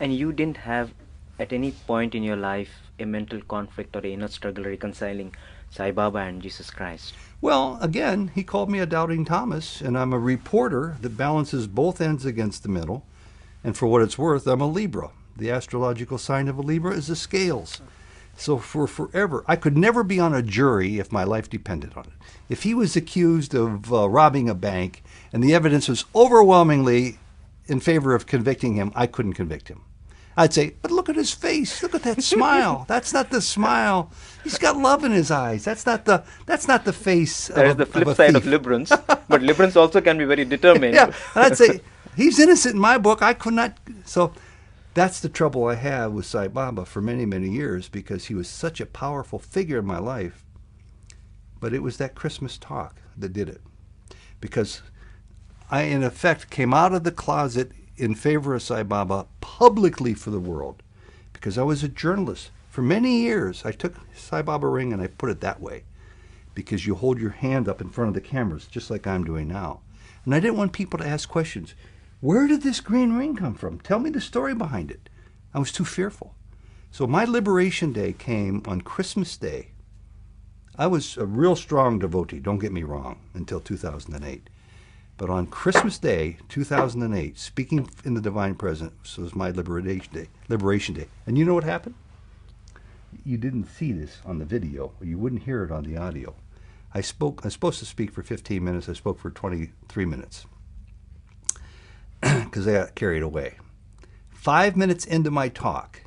And you didn't have at any point in your life a mental conflict or an inner struggle reconciling Sai Baba and Jesus Christ. Well, again, he called me a doubting Thomas, and I'm a reporter that balances both ends against the middle. And for what it's worth, I'm a Libra. The astrological sign of a Libra is the scales. So for forever, I could never be on a jury if my life depended on it. If he was accused of robbing a bank and the evidence was overwhelmingly in favor of convicting him, I couldn't convict him. I'd say, but look at his face. Look at that smile. That's not the smile. He's got love in his eyes. That's not the face That is of the flip of a side of thief. Librans. But Librans also can be very determined. Yeah, and I'd say he's innocent in my book. I could not. So that's the trouble I have with Sai Baba for many, many years because he was such a powerful figure in my life. But it was that Christmas talk that did it. Because I, in effect, came out of the closet in favor of Sai Baba publicly for the world. Because I was a journalist. For many years, I took Sai Baba ring and I put it that way. Because you hold your hand up in front of the cameras, just like I'm doing now. And I didn't want people to ask questions. Where did this green ring come from? Tell me the story behind it. I was too fearful. So my Liberation Day came on Christmas Day. I was a real strong devotee, don't get me wrong, until 2008. But on Christmas Day, 2008, speaking in the Divine Presence was my Liberation Day. Liberation Day. And you know what happened? You didn't see this on the video, or you wouldn't hear it on the audio. I was supposed to speak for 15 minutes. I spoke for 23 minutes because I got carried away. 5 minutes into my talk,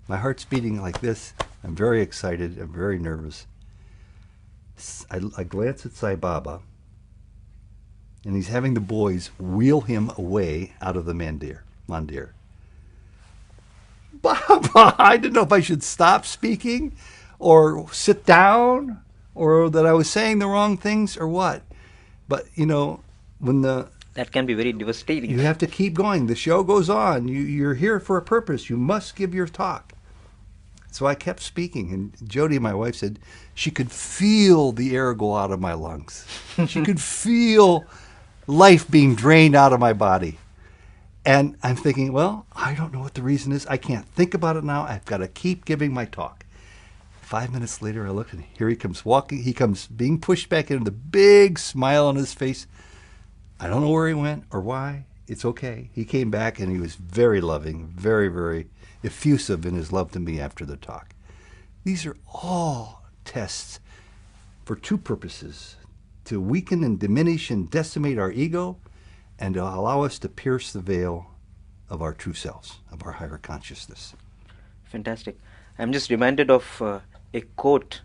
my heart's beating like this. I'm very excited. I'm very nervous. I glance at Sai Baba, and he's having the boys wheel him away out of the mandir. Baba, I didn't know if I should stop speaking or sit down or that I was saying the wrong things or what. But, you know, when That can be very devastating. you have to keep going. The show goes on. You're here for a purpose. You must give your talk. So I kept speaking, and Jody, my wife, said she could feel the air go out of my lungs. She could feel life being drained out of my body. And I'm thinking, well, I don't know what the reason is. I can't think about it now. I've got to keep giving my talk. 5 minutes later, I look, and here he comes walking. He comes being pushed back in with a big smile on his face. I don't know where he went or why. It's okay. He came back, and he was very loving, very, very effusive in his love to me after the talk. These are all tests for two purposes: to weaken and diminish and decimate our ego, and to allow us to pierce the veil of our true selves, of our higher consciousness. Fantastic. I'm just reminded of a quote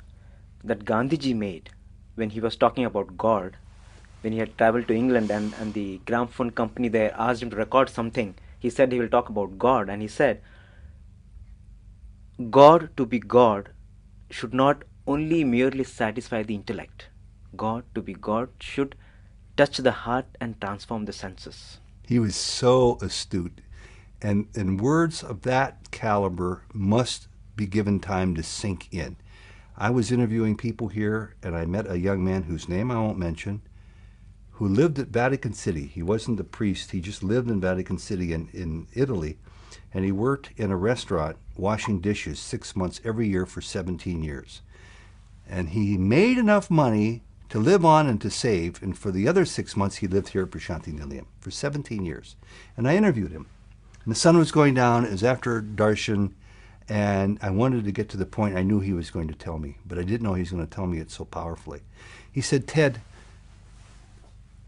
that Gandhiji made when he was talking about God, when he had traveled to England and the gramophone company there asked him to record something. He said he will talk about God, and he said, God to be God should not only merely satisfy the intellect. God to be God should touch the heart and transform the senses. He was so astute. And words of that caliber must be given time to sink in. I was interviewing people here, and I met a young man whose name I won't mention, who lived at Vatican City. He wasn't a priest. He just lived in Vatican City in Italy. And he worked in a restaurant washing dishes 6 months every year for 17 years. And he made enough money to live on and to save. And for the other 6 months, he lived here at Prashanti Nilayam for 17 years. And I interviewed him. And the sun was going down. It was after darshan. And I wanted to get to the point I knew he was going to tell me. But I didn't know he was going to tell me it so powerfully. He said, Ted,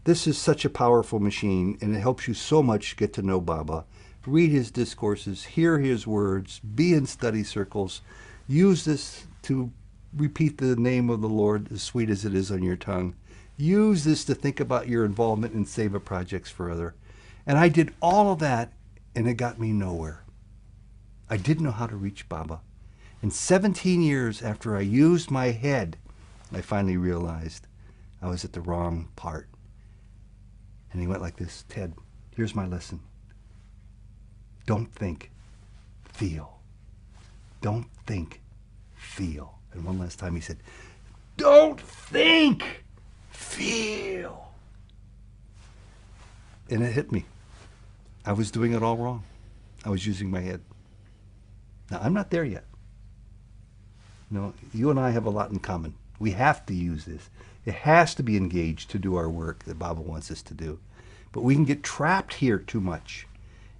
this is such a powerful machine, and it helps you so much get to know Baba. Read his discourses, hear his words, be in study circles. Use this to repeat the name of the Lord as sweet as it is on your tongue. Use this to think about your involvement in seva projects for other. And I did all of that, and it got me nowhere. I didn't know how to reach Baba. And 17 years after I used my head, I finally realized I was at the wrong part. And he went like this, Ted, here's my lesson. Don't think, feel. Don't think, feel. And one last time he said, don't think, feel. And it hit me. I was doing it all wrong. I was using my head. Now, I'm not there yet. No, you and I have a lot in common. We have to use this. It has to be engaged to do our work that Baba wants us to do. But we can get trapped here too much.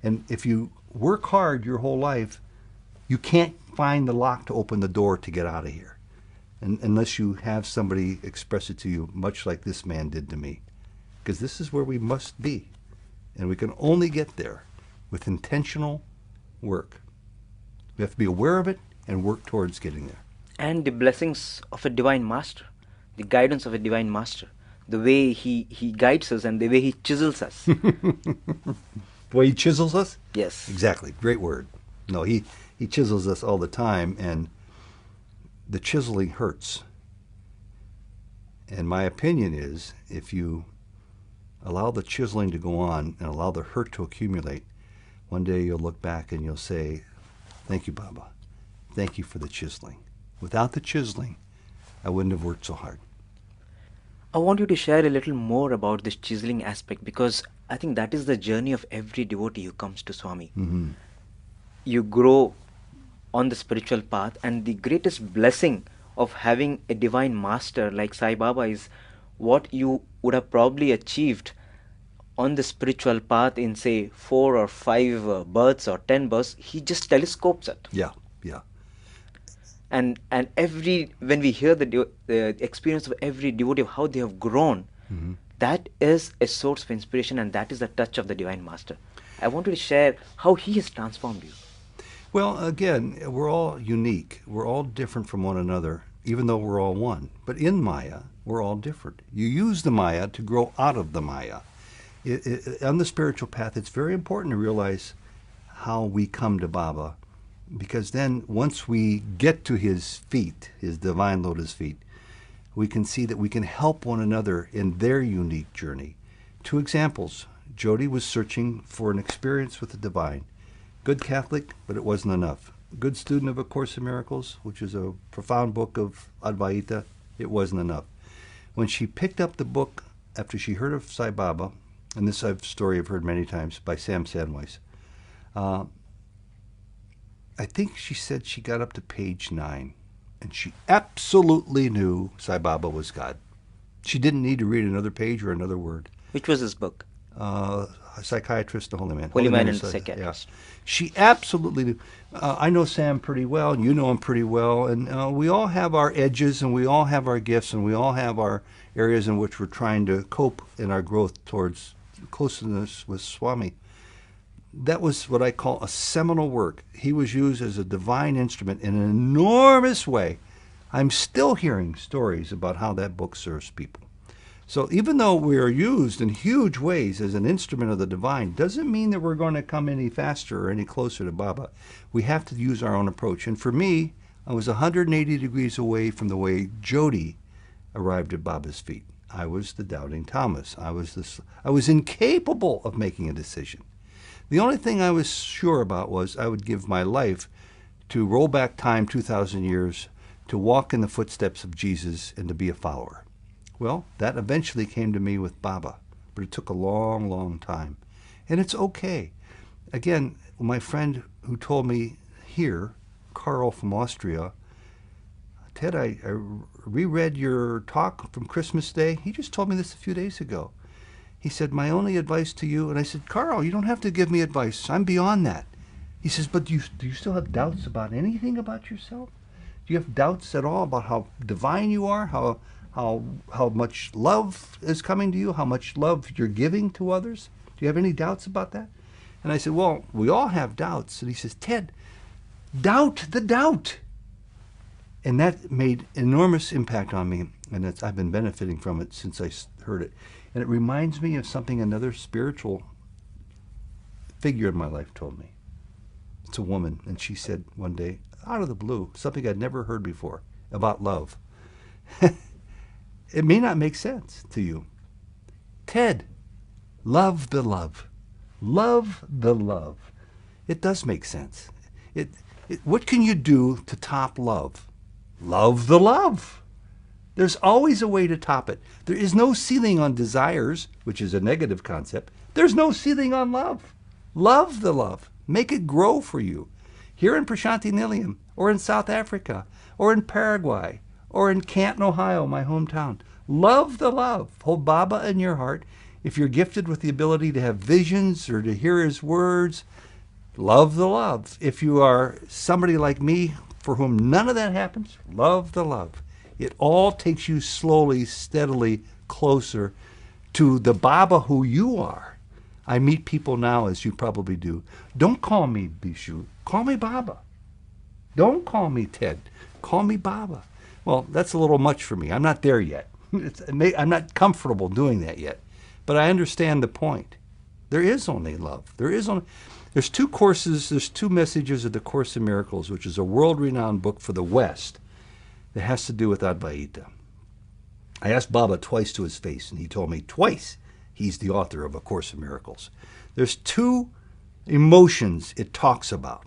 And if you work hard your whole life, you can't find the lock to open the door to get out of here. And unless you have somebody express it to you, much like this man did to me. Because this is where we must be. And we can only get there with intentional work. We have to be aware of it and work towards getting there. And the blessings of a divine master, the guidance of a divine master, the way he guides us and the way he chisels us. The way he chisels us? Yes. Exactly. Great word. No, he chisels us all the time, and the chiseling hurts. And my opinion is, if you allow the chiseling to go on and allow the hurt to accumulate, one day you'll look back and you'll say, thank you, Baba. Thank you for the chiseling. Without the chiseling, I wouldn't have worked so hard. I want you to share a little more about this chiseling aspect, because I think that is the journey of every devotee who comes to Swami. Mm-hmm. You grow on the spiritual path, and the greatest blessing of having a divine master like Sai Baba is what you would have probably achieved on the spiritual path in, say, 4 or 5 births or 10 births. He just telescopes it. Yeah. And when we hear the experience of every devotee of how they have grown, Mm-hmm. that is a source of inspiration, and that is the touch of the divine master. I want you to share how he has transformed you. Well, again, we're all unique. We're all different from one another, even though we're all one. But in Maya, we're all different. You use the Maya to grow out of the Maya. On the spiritual path, it's very important to realize how we come to Baba, because then once we get to his feet, his divine lotus feet, we can see that we can help one another in their unique journey. 2 examples. Jody was searching for an experience with the divine. Good Catholic, but it wasn't enough. Good student of A Course in Miracles, which is a profound book of Advaita, it wasn't enough. When she picked up the book after she heard of Sai Baba, and this story I've heard many times by Sam Sandweiss, I think she said she got up to page 9, and she absolutely knew Sai Baba was God. She didn't need to read another page or another word. Which was his book? A Psychiatrist, the Holy Man. Holy Man and the Psychiatrist. Yeah. She absolutely knew. I know Sam pretty well, and you know him pretty well, and we all have our edges, and we all have our gifts, and we all have our areas in which we're trying to cope in our growth towards closeness with Swami. That was what I call a seminal work. He was used as a divine instrument in an enormous way. I'm still hearing stories about how that book serves people. So even though we are used in huge ways as an instrument of the divine, doesn't mean that we're going to come any faster or any closer to Baba. We have to use our own approach. And for me, I was 180 degrees away from the way Jody arrived at Baba's feet. I was the doubting Thomas. I was incapable of making a decision. The only thing I was sure about was I would give my life to roll back time 2,000 years, to walk in the footsteps of Jesus, and to be a follower. Well, that eventually came to me with Baba, but it took a long, long time. And it's okay. Again, my friend who told me here, Carl from Austria, Ted, I reread your talk from Christmas Day. He just told me this a few days ago. He said, my only advice to you, and I said, Carl, you don't have to give me advice. I'm beyond that. He says, but do you still have doubts about anything about yourself? Do you have doubts at all about how divine you are, how much love is coming to you, how much love you're giving to others? Do you have any doubts about that? And I said, well, we all have doubts. And he says, Ted, doubt the doubt. And that made enormous impact on me, and I've been benefiting from it since I heard it. And it reminds me of something another spiritual figure in my life told me. It's a woman, and she said one day, out of the blue, something I'd never heard before about love. It may not make sense to you. Ted, love the love. Love the love. It does make sense. What can you do to top love? Love the love. There's always a way to top it. There is no ceiling on desires, which is a negative concept. There's no ceiling on love. Love the love. Make it grow for you. Here in Prasanthi Nilayam, or in South Africa, or in Paraguay, or in Canton, Ohio, my hometown. Love the love. Hold Baba in your heart. If you're gifted with the ability to have visions or to hear his words, love the love. If you are somebody like me for whom none of that happens, love the love. It all takes you slowly, steadily closer to the Baba who you are. I meet people now, as you probably do. Don't call me Bishu. Call me Baba. Don't call me Ted. Call me Baba. Well, that's a little much for me. I'm not there yet. I'm not comfortable doing that yet. But I understand the point. There is only love. There's two courses, there's two messages of the Course in Miracles, which is a world-renowned book for the West that has to do with Advaita. I asked Baba twice to his face, and he told me twice he's the author of A Course in Miracles. There's two emotions it talks about.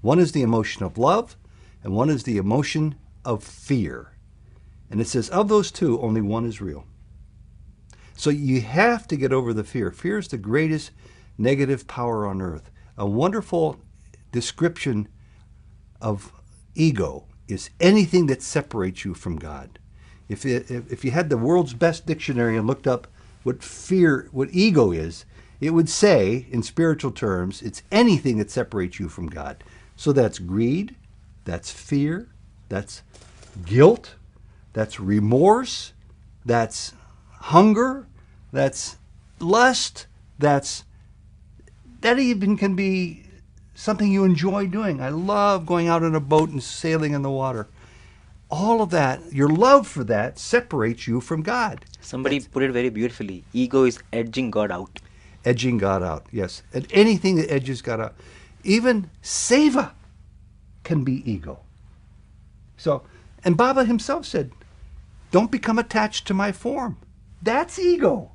One is the emotion of love, and one is the emotion of fear. And it says, of those two, only one is real. So you have to get over the fear. Fear is the greatest negative power on earth. A wonderful description of ego is anything that separates you from God. If you had the world's best dictionary and looked up what ego is, it would say, in spiritual terms, it's anything that separates you from God. So that's greed, that's fear, that's guilt, that's remorse, that's hunger, that's lust, that even can be something you enjoy doing. I love going out on a boat and sailing in the water. All of that, your love for that separates you from God. Somebody put it very beautifully. Ego is edging God out. Edging God out, yes. And anything that edges God out. Even seva can be ego. So, and Baba himself said, don't become attached to my form. That's ego.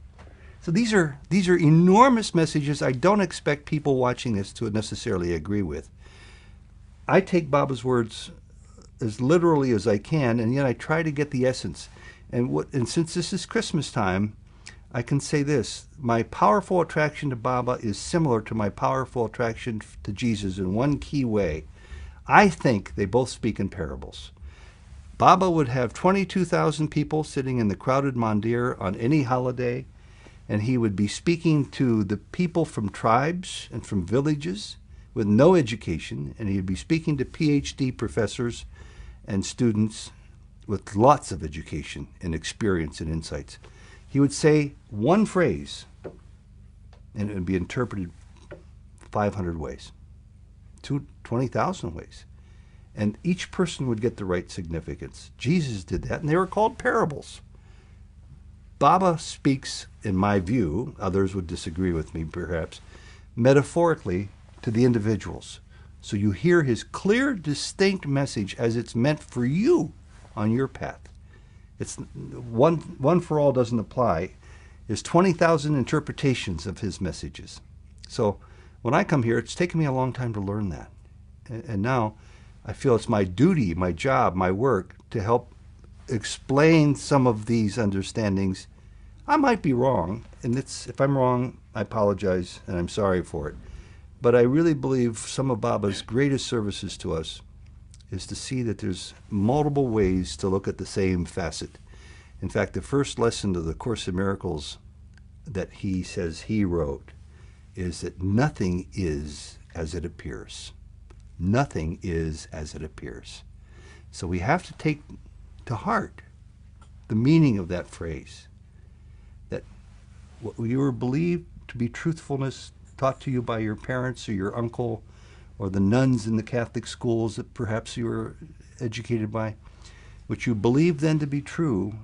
So these are enormous messages I don't expect people watching this to necessarily agree with. I take Baba's words as literally as I can, and yet I try to get the essence. And since this is Christmas time, I can say this. My powerful attraction to Baba is similar to my powerful attraction to Jesus in one key way. I think they both speak in parables. Baba would have 22,000 people sitting in the crowded mandir on any holiday, and he would be speaking to the people from tribes and from villages with no education, and he would be speaking to PhD professors and students with lots of education and experience and insights. He would say one phrase, and it would be interpreted 500 ways, 20,000 ways. And each person would get the right significance. Jesus did that, and they were called parables. Baba speaks, in my view, others would disagree with me perhaps, metaphorically to the individuals. So you hear his clear, distinct message as it's meant for you on your path. It's one for all doesn't apply. There's 20,000 interpretations of his messages. So when I come here, it's taken me a long time to learn that. And now I feel it's my duty, my job, my work to help explain some of these understandings. I might be wrong, and if I'm wrong, I apologize, and I'm sorry for it. But I really believe some of Baba's greatest services to us is to see that there's multiple ways to look at the same facet. In fact, the first lesson of the Course in Miracles that he says he wrote is that nothing is as it appears. Nothing is as it appears. So we have to take to heart the meaning of that phrase, that what you were believed to be truthfulness taught to you by your parents or your uncle or the nuns in the Catholic schools that perhaps you were educated by, which you believe then to be true,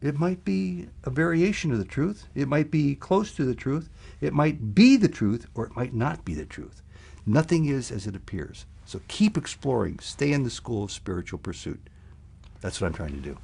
it might be a variation of the truth. It might be close to the truth. It might be the truth, or it might not be the truth. Nothing is as it appears. So keep exploring. Stay in the school of spiritual pursuit. That's what I'm trying to do.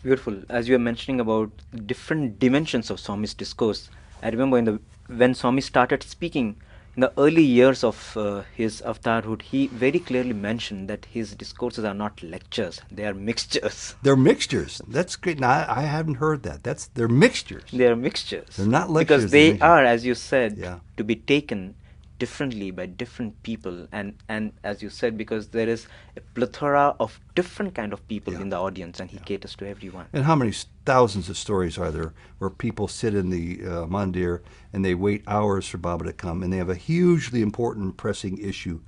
Beautiful. As you were mentioning about different dimensions of Swami's discourse, I remember when Swami started speaking, In the early years of his avatarhood, he very clearly mentioned that his discourses are not lectures; they are mixtures. They're mixtures. That's great. Now, I haven't heard that. They're mixtures. They are mixtures. They're not lectures. Because they are, as you said, Yeah. to be taken differently by different people, and as you said, because there is a plethora of different kind of people Yeah. in the audience, and he caters to everyone. And how many thousands of stories are there where people sit in the mandir and they wait hours for Baba to come, and they have a hugely important, pressing issue,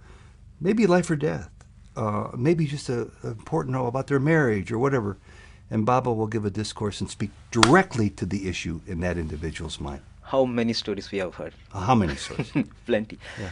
maybe life or death, maybe just important about their marriage or whatever, and Baba will give a discourse and speak directly to the issue in that individual's mind. How many stories we have heard? How many stories? Plenty. Yeah.